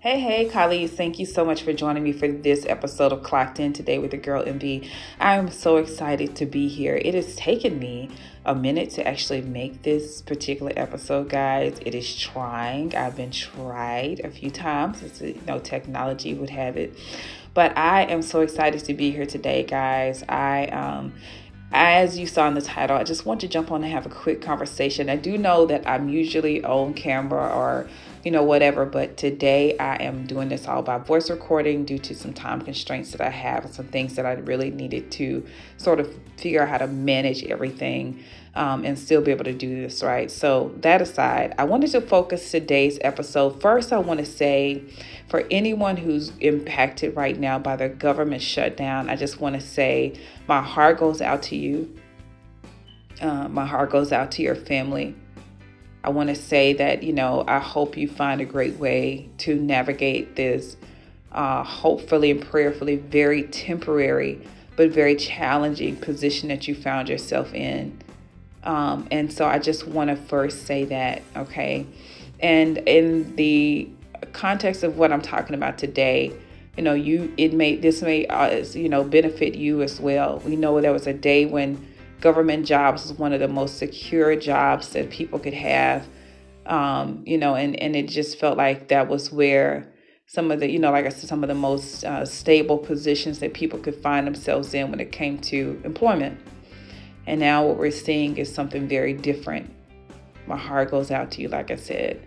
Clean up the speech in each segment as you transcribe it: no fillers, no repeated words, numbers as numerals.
Hey, colleagues, thank you so much for joining me for this episode of Clocked In Today with the Girl MV. I'm so excited to be here. It has taken me a minute to actually make this particular episode, guys. It is trying. I've been tried a few times, as technology would have it. But I am so excited to be here today, guys. As you saw in the title, I just want to jump on and have a quick conversation. I do know that I'm usually on camera or whatever. But today I am doing this all by voice recording due to some time constraints that I have and some things that I really needed to sort of figure out how to manage everything and still be able to do this, right? So that aside, I wanted to focus today's episode. First, I want to say for anyone who's impacted right now by the government shutdown, I just want to say my heart goes out to you. My heart goes out to your family. I want to say that, I hope you find a great way to navigate this, hopefully and prayerfully, very temporary, but very challenging position that you found yourself in. And so I just want to first say that, okay? And in the context of what I'm talking about today, this may benefit you as well. We know there was a day when government jobs was one of the most secure jobs that people could have, and it just felt like that was where some of the, like I said, some of the most stable positions that people could find themselves in when it came to employment. And now what we're seeing is something very different. My heart goes out to you, like I said.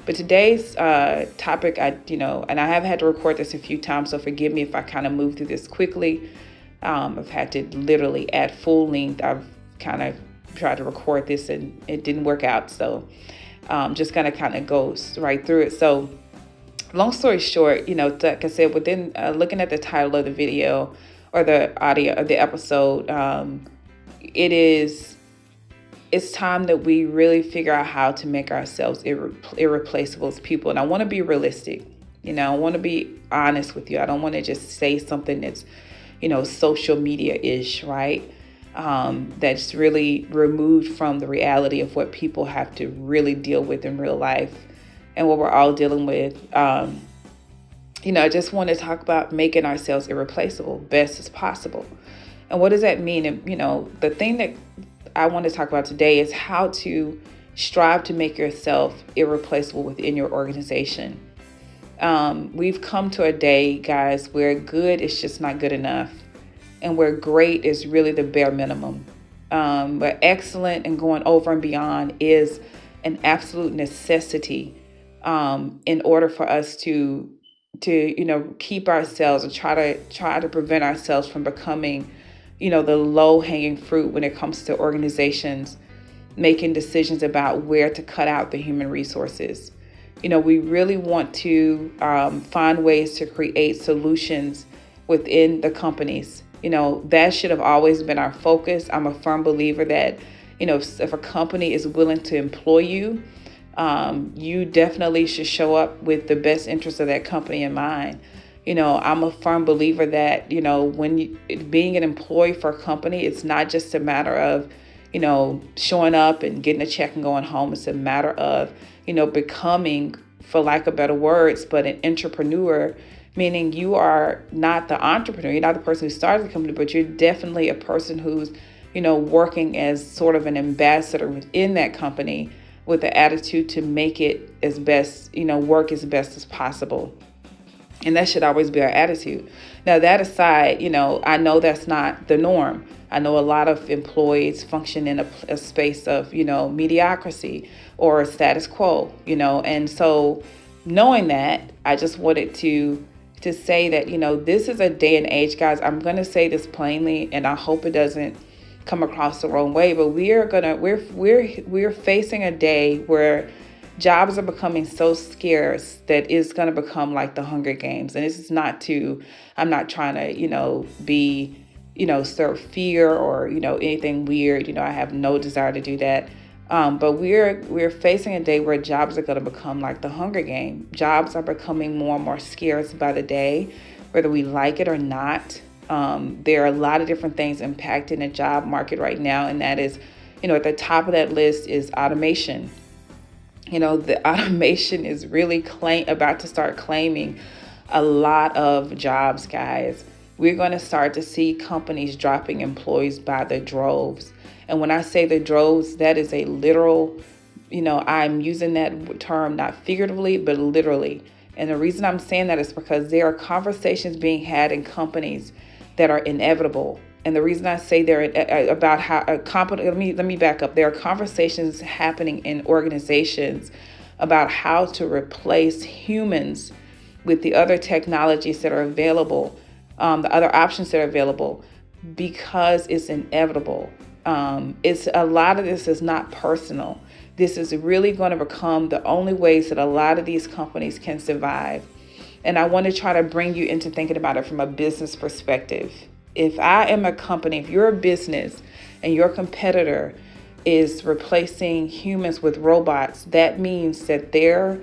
But today's topic, and I have had to record this a few times, so forgive me if I kind of move through this quickly. I've had to literally at full length. I've kind of tried to record this and it didn't work out. So just going to kind of go right through it. So long story short, like I said, within looking at the title of the video or the audio of the episode, it's time that we really figure out how to make ourselves irreplaceable as people. And I want to be realistic. I want to be honest with you. I don't want to just say something that's social media-ish, right? That's really removed from the reality of what people have to really deal with in real life and what we're all dealing with. I just want to talk about making ourselves irreplaceable best as possible. And what does that mean? And, the thing that I want to talk about today is how to strive to make yourself irreplaceable within your organization. We've come to a day, guys, where good is just not good enough and where great is really the bare minimum. But excellent and going over and beyond is an absolute necessity in order for us to keep ourselves and try to prevent ourselves from becoming, the low-hanging fruit when it comes to organizations making decisions about where to cut out the human resources. We really want to find ways to create solutions within the companies. That should have always been our focus. I'm a firm believer that, if a company is willing to employ you, you definitely should show up with the best interest of that company in mind. I'm a firm believer that, being an employee for a company, it's not just a matter of, showing up and getting a check and going home. It's a matter of, becoming, for lack of better words, but an entrepreneur, meaning you are not the entrepreneur. You're not the person who started the company, but you're definitely a person who's, working as sort of an ambassador within that company with the attitude to make it as best, work as best as possible. And that should always be our attitude. Now, that aside, I know that's not the norm. I know a lot of employees function in a space of, mediocrity or status quo, and so knowing that, I just wanted to say that, this is a day and age, guys. I'm going to say this plainly, and I hope it doesn't come across the wrong way, but we're facing a day where jobs are becoming so scarce that it's going to become like the Hunger Games. And this is I'm not trying to, be, stir fear or, anything weird. I have no desire to do that. But we're facing a day where jobs are going to become like the Hunger Game. Jobs are becoming more and more scarce by the day, whether we like it or not. There are a lot of different things impacting the job market right now. And that is, at the top of that list is automation. The automation is really about to start claiming a lot of jobs, guys. We're going to start to see companies dropping employees by the droves. And when I say the droves, that is a literal, I'm using that term not figuratively, but literally. And the reason I'm saying that is because there are conversations being had in companies that are inevitable. And the reason I say they're about how a company, let me back up. There are conversations happening in organizations about how to replace humans with the other technologies that are available, the other options that are available, because it's inevitable. It's a lot of this is not personal. This is really going to become the only ways that a lot of these companies can survive. And I want to try to bring you into thinking about it from a business perspective. If I am a company, if you're a business and your competitor is replacing humans with robots, that means that their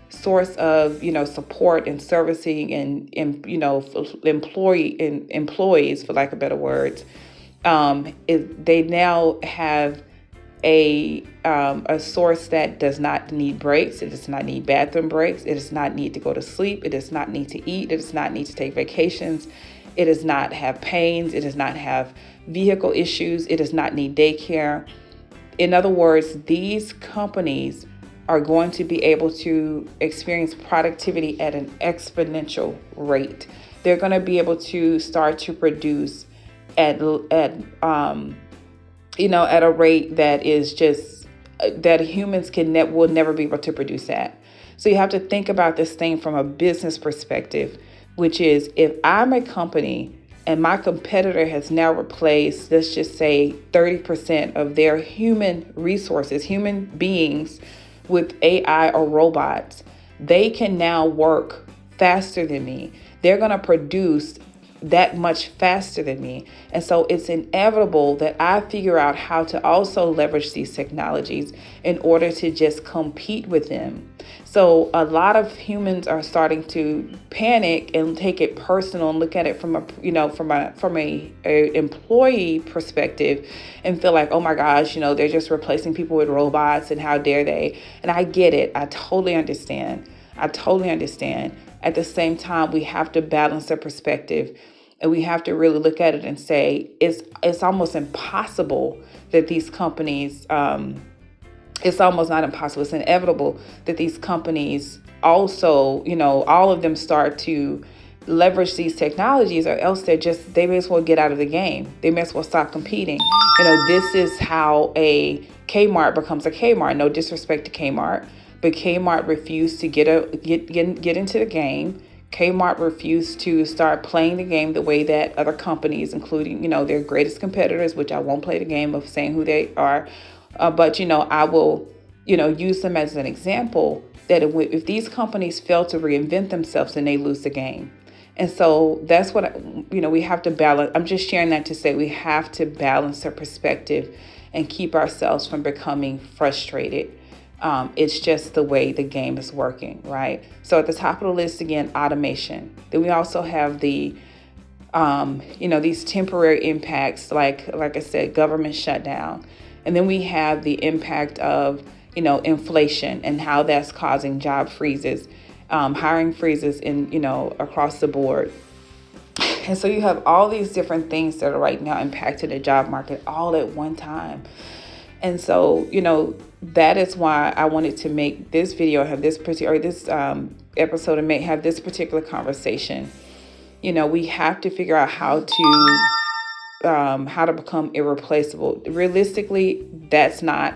source of, support and servicing and employees, for lack of better words, they now have a source that does not need breaks. It does not need bathroom breaks. It does not need to go to sleep. It does not need to eat. It does not need to take vacations. It does not have pains. It does not have vehicle issues. It does not need daycare. In other words, these companies are going to be able to experience productivity at an exponential rate. They're going to be able to start to produce at a rate that is just that humans will never be able to produce at. So you have to think about this thing from a business perspective, which is if I'm a company and my competitor has now replaced, let's just say 30% of their human resources, human beings, with AI or robots, they can now work faster than me. They're going to produce that much faster than me. And so it's inevitable that I figure out how to also leverage these technologies in order to just compete with them. So a lot of humans are starting to panic and take it personal and look at it from a employee perspective and feel like, oh my gosh, they're just replacing people with robots and how dare they? And I get it. I totally understand. At the same time, we have to balance the perspective, and we have to really look at it and say it's almost impossible that these companies, it's almost not impossible, it's inevitable that these companies also, all of them start to leverage these technologies, or else they may as well get out of the game. They may as well stop competing. This is how a Kmart becomes a Kmart. No disrespect to Kmart. But Kmart refused to get into the game. Kmart refused to start playing the game the way that other companies, including, their greatest competitors, which I won't play the game of saying who they are. But I will, use them as an example that if these companies fail to reinvent themselves, then they lose the game. And so that's what, we have to balance. I'm just sharing that to say we have to balance our perspective and keep ourselves from becoming frustrated. It's just the way the game is working, right? So at the top of the list, again, automation. Then we also have the, these temporary impacts, like I said, government shutdown. And then we have the impact of, inflation and how that's causing job freezes, hiring freezes across the board. And so you have all these different things that are right now impacting the job market all at one time. And so, that is why I wanted to make this video, have this episode, and have this particular conversation. We have to figure out how to become irreplaceable. Realistically, that's not,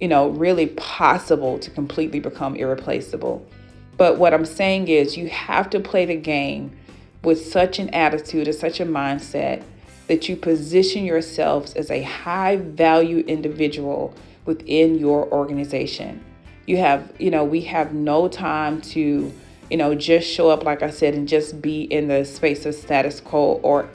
really possible to completely become irreplaceable. But what I'm saying is you have to play the game with such an attitude and such a mindset that you position yourselves as a high value individual within your organization. We have no time to, just show up, like I said, and just be in the space of status quo or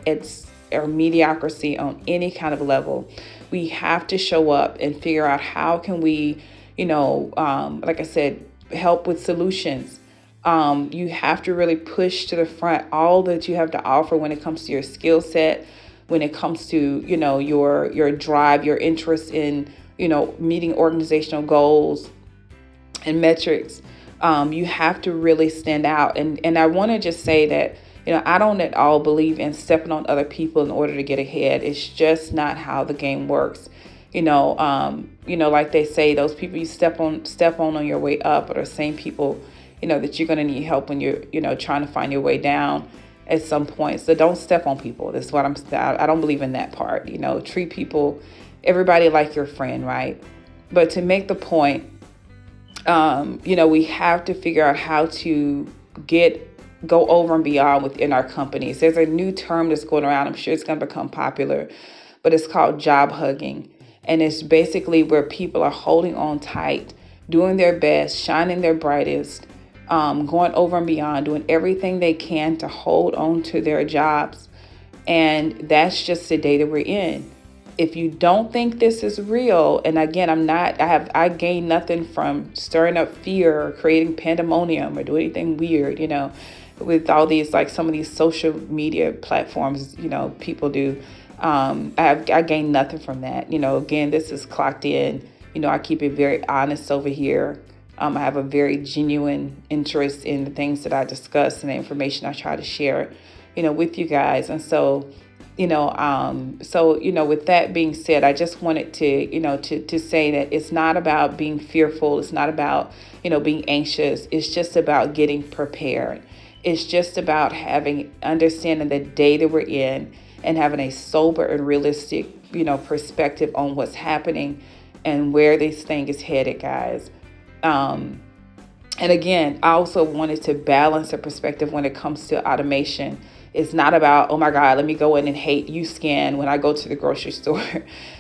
mediocrity on any kind of level. We have to show up and figure out how can we, like I said, help with solutions. You have to really push to the front all that you have to offer when it comes to your skill set, when it comes to, your drive, your interest in, meeting organizational goals. and metrics, you have to really stand out. And I want to just say that, I don't at all believe in stepping on other people in order to get ahead. It's just not how the game works. Like they say, those people you step on your way up are the same people, that you're going to need help when you're, trying to find your way down at some point. So don't step on people. That's what I don't believe in that part. Treat people, everybody like your friend, right? But to make the point, we have to figure out how to go over and beyond within our companies. There's a new term that's going around. I'm sure it's going to become popular, but it's called job hugging. And it's basically where people are holding on tight, doing their best, shining their brightest, going over and beyond, doing everything they can to hold on to their jobs. And that's just the day that we're in. If you don't think this is real, and again, I gain nothing from stirring up fear or creating pandemonium or doing anything weird, with all these, like some of these social media platforms, people do. I gain nothing from that. Again, this is clocked in. I keep it very honest over here. I have a very genuine interest in the things that I discuss and the information I try to share, with you guys. And so, with that being said, I just wanted to say that it's not about being fearful. It's not about, being anxious. It's just about getting prepared. It's just about understanding the day that we're in and having a sober and realistic, perspective on what's happening and where this thing is headed, guys. And again, I also wanted to balance the perspective when it comes to automation. It's not about, oh my God, let me go in and hate U-Scan when I go to the grocery store.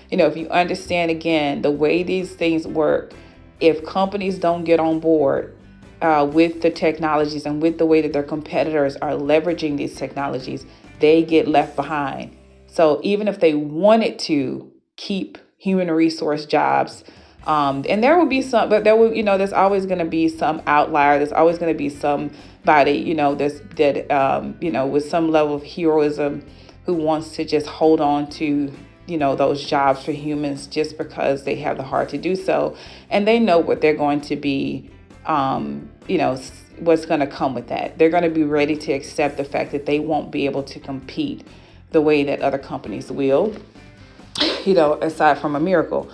If you understand, again, the way these things work, if companies don't get on board with the technologies and with the way that their competitors are leveraging these technologies, they get left behind. So even if they wanted to keep human resource jobs, and there will be some, but there's always going to be some outlier. There's always going to be somebody, with some level of heroism who wants to just hold on to, those jobs for humans just because they have the heart to do so. And they know what they're going to be, what's going to come with that. They're going to be ready to accept the fact that they won't be able to compete the way that other companies will, aside from a miracle.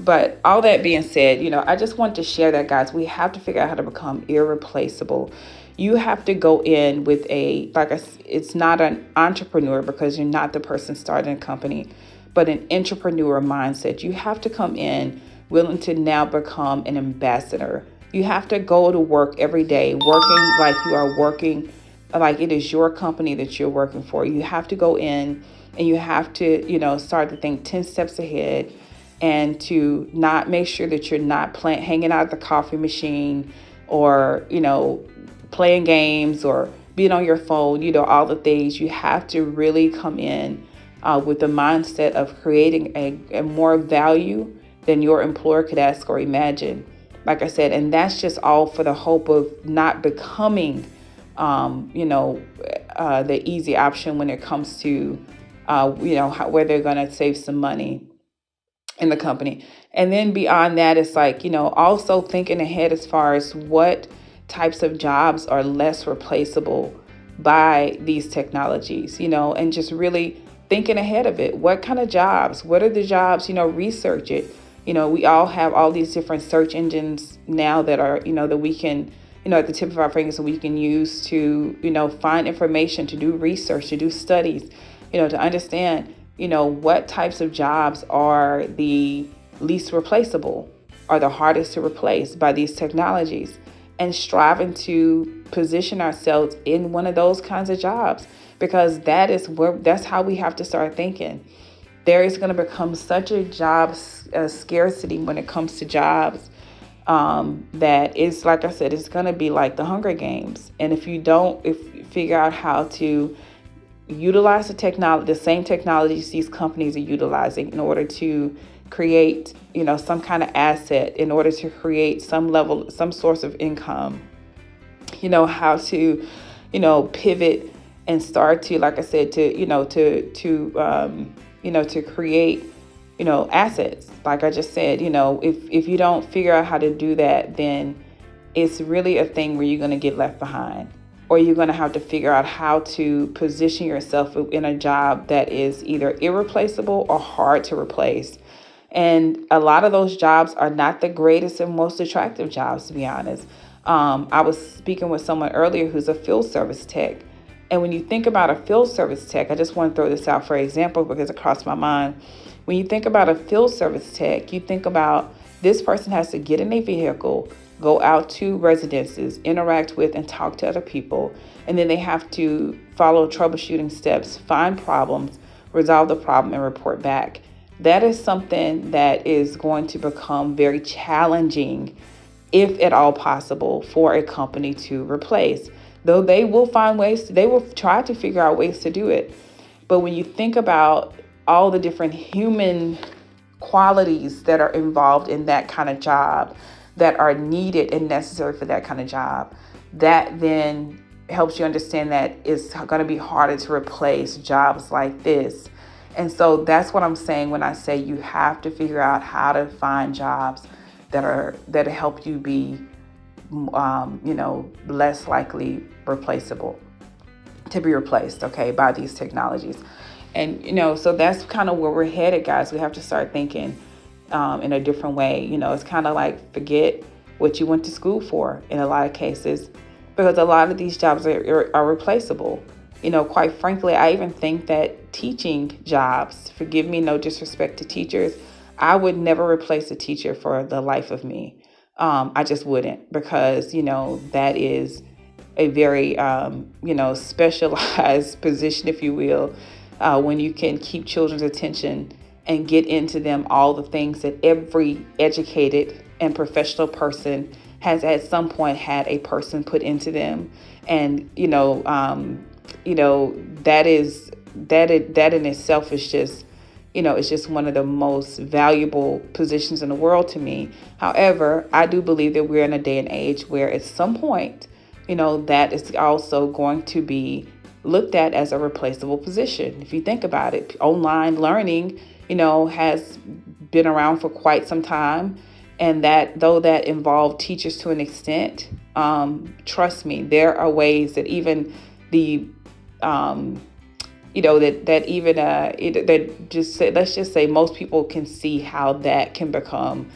But all that being said, I just want to share that, guys. We have to figure out how to become irreplaceable. You have to go in with it's not an entrepreneur because you're not the person starting a company, but an entrepreneur mindset. You have to come in willing to now become an ambassador. You have to go to work every day, working like you are working, like it is your company that you're working for. You have to go in and you have to, start to think 10 steps ahead and to not make sure that you're not hanging out at the coffee machine or, playing games or being on your phone, all the things. You have to really come in with the mindset of creating a more value than your employer could ask or imagine. Like I said, and that's just all for the hope of not becoming, the easy option when it comes to, where they're going to save some money in the company. And then beyond that, it's like, also thinking ahead as far as what types of jobs are less replaceable by these technologies, and just really thinking ahead of it. What kind of jobs? What are the jobs? Research it. We all have all these different search engines now that are, that we can, at the tip of our fingers, that we can use to, find information, to do research, to do studies, to understand, what types of jobs are the least replaceable, are the hardest to replace by these technologies, and striving to position ourselves in one of those kinds of jobs, because that's how we have to start thinking. There is going to become such a job scarcity when it comes to jobs that it's, like I said, it's going to be like the Hunger Games. And if you figure out how to utilize the same technologies these companies are utilizing in order to create, some kind of asset, in order to create some source of income, how to, pivot and start to, like I said, to create, assets. Like I just said, if you don't figure out how to do that, then it's really a thing where you're going to get left behind, or you're going to have to figure out how to position yourself in a job that is either irreplaceable or hard to replace. And a lot of those jobs are not the greatest and most attractive jobs, to be honest. I was speaking with someone earlier who's a field service tech. And when you think about a field service tech, I just want to throw this out for example because it crossed my mind. When you think about a field service tech, you think about this person has to get in a vehicle, go out to residences, interact with and talk to other people, and then they have to follow troubleshooting steps, find problems, resolve the problem, and report back. That is something that is going to become very challenging, if at all possible, for a company to replace. Though they will find ways, they will try to figure out ways to do it. But when you think about all the different human qualities that are involved in that kind of job, that are needed and necessary for that kind of job, that then helps you understand that it's going to be harder to replace jobs like this. And so that's what I'm saying when I say you have to figure out how to find jobs that help you be, less likely replaceable, to be replaced, okay, by these technologies. And, so that's kind of where we're headed, guys. We have to start thinking in a different way. It's kind of like forget what you went to school for in a lot of cases, because a lot of these jobs are replaceable. Quite frankly, I even think that teaching jobs, forgive me, no disrespect to teachers, I would never replace a teacher for the life of me. I just wouldn't, because, that is a very, specialized position, if you will, when you can keep children's attention and get into them all the things that every educated and professional person has at some point had a person put into them. And, that in itself is just, it's just one of the most valuable positions in the world to me. However, I do believe that we're in a day and age where at some point, that is also going to be looked at as a replaceable position. If you think about it, online learning, has been around for quite some time. And that though that involved teachers to an extent, trust me, there are ways that even let's just say most people can see how that can become,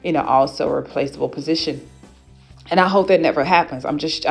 also a replaceable position. And I hope that never happens. I'm just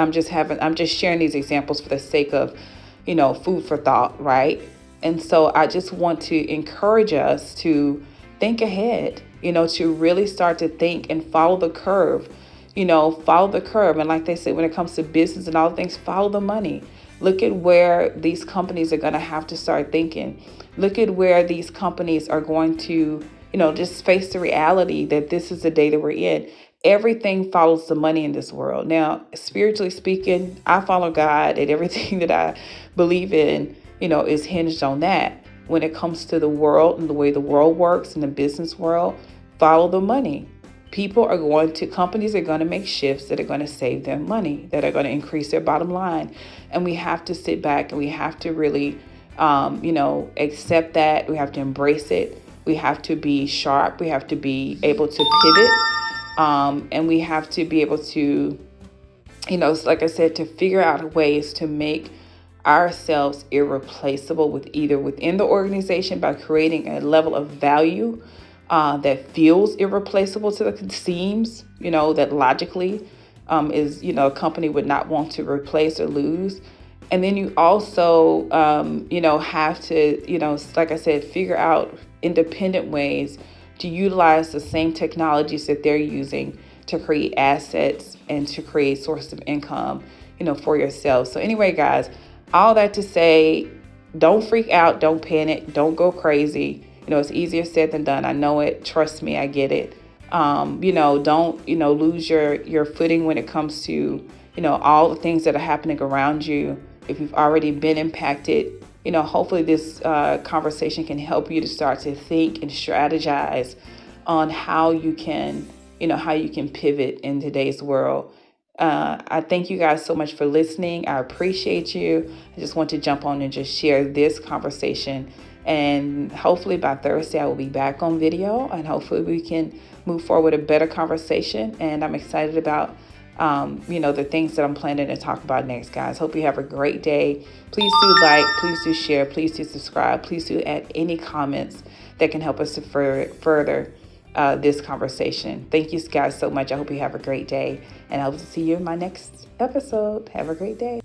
sharing these examples for the sake of, food for thought, right? And so I just want to encourage us to think ahead, to really start to think and follow the curve, follow the curve. And like they say, when it comes to business and all things, follow the money. Look at where these companies are going to have to start thinking. Look at where these companies are going to, just face the reality that this is the day that we're in. Everything follows the money in this world. Now, spiritually speaking, I follow God, and everything that I believe in, is hinged on that. When it comes to the world and the way the world works in the business world, follow the money. Companies are going to make shifts that are going to save them money, that are going to increase their bottom line. And we have to sit back and we have to really, accept that. We have to embrace it. We have to be sharp. We have to be able to pivot. And we have to be able to, like I said, to figure out ways to make ourselves irreplaceable within the organization by creating a level of value that feels irreplaceable to the seams, that logically is, a company would not want to replace or lose. And then you also, have to, like I said, figure out independent ways to utilize the same technologies that they're using to create assets and to create sources of income, for yourself. So anyway, guys, all that to say, don't freak out, don't panic, don't go crazy. It's easier said than done. I know it. Trust me, I get it. Don't, lose your footing when it comes to, all the things that are happening around you. If you've already been impacted, hopefully this conversation can help you to start to think and strategize on how you can pivot in today's world. I thank you guys so much for listening. I appreciate you. I just want to jump on and just share this conversation. And hopefully by Thursday, I will be back on video, and hopefully we can move forward with a better conversation. And I'm excited about the things that I'm planning to talk about next, guys. Hope you have a great day. Please do like, please do share, please do subscribe, please do add any comments that can help us to further this conversation. Thank you guys so much. I hope you have a great day, and I hope to see you in my next episode. Have a great day.